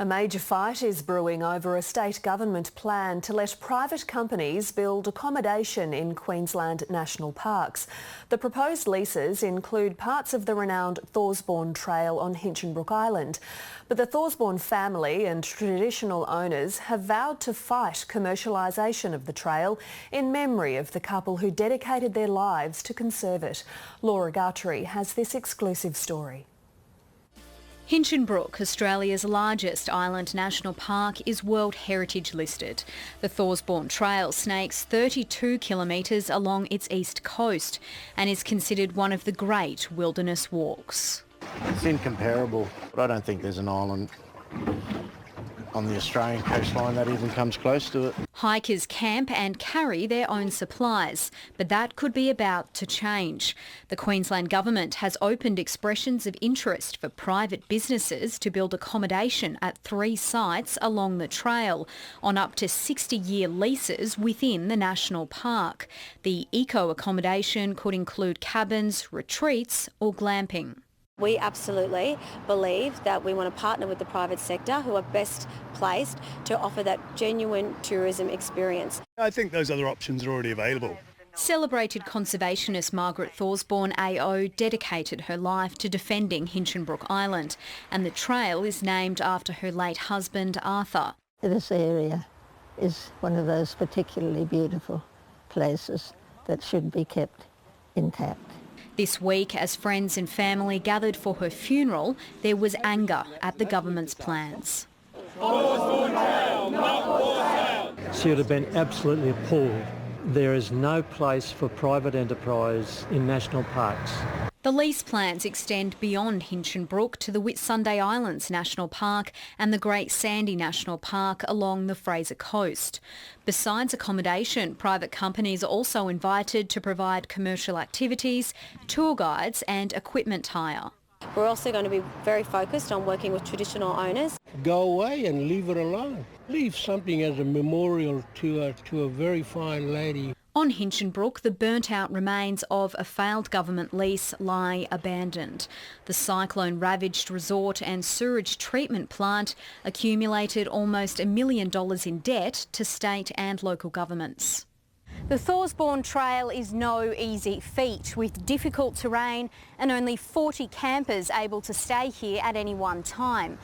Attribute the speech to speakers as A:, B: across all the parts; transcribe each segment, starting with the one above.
A: A major fight is brewing over a state government plan to let private companies build accommodation in Queensland national parks. The proposed leases include parts of the renowned Thorsborne Trail on Hinchinbrook Island. But the Thorsborne family and traditional owners have vowed to fight commercialisation of the trail in memory of the couple who dedicated their lives to conserve it. Gartry has this exclusive story.
B: Hinchinbrook, Australia's largest island national park, is World Heritage listed. The Thorsborne Trail snakes 32 kilometres along its east coast and is considered one of the great wilderness walks.
C: It's incomparable, but I don't think there's an island on the Australian coastline that even comes close to it.
B: Hikers camp and carry their own supplies, but that could be about to change. The Queensland Government has opened expressions of interest for private businesses to build accommodation at 3 sites along the trail on up to 60-year leases within the national park. The eco-accommodation could include cabins, retreats or glamping.
D: We absolutely believe that we want to partner with the private sector who are best placed to offer that genuine tourism experience.
E: I think those other options are already available.
B: Celebrated conservationist Margaret Thorsborne AO dedicated her life to defending Hinchinbrook Island, and the trail is named after her late husband Arthur.
F: This area is one of those particularly beautiful places that should be kept intact.
B: This week, as friends and family gathered for her funeral, there was anger at the government's plans.
G: She would have been absolutely appalled. There is no place for private enterprise in national parks.
B: The lease plans extend beyond Hinchinbrook to the Whitsunday Islands National Park and the Great Sandy National Park along the Fraser Coast. Besides accommodation, private companies are also invited to provide commercial activities, tour guides and equipment hire.
D: We're also going to be very focused on working with traditional owners.
H: Go away and leave it alone. Leave something as a memorial to a very fine lady.
B: On Hinchinbrook, the burnt-out remains of a failed government lease lie abandoned. The cyclone-ravaged resort and sewage treatment plant accumulated almost $1 million in debt to state and local governments. The Thorsborne Trail is no easy feat, with difficult terrain and only 40 campers able to stay here at any one time.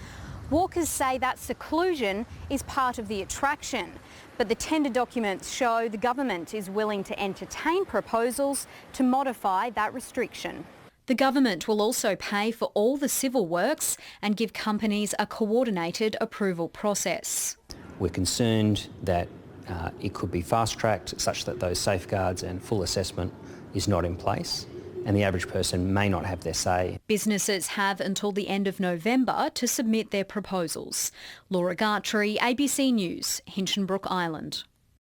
B: Walkers say that seclusion is part of the attraction, but the tender documents show the government is willing to entertain proposals to modify that restriction. The government will also pay for all the civil works and give companies a coordinated approval process.
I: We're concerned that it could be fast-tracked such that those safeguards and full assessment is not in place, and the average person may not have their say.
B: Businesses have until the end of November to submit their proposals. Gartry, ABC News, Hinchinbrook Island.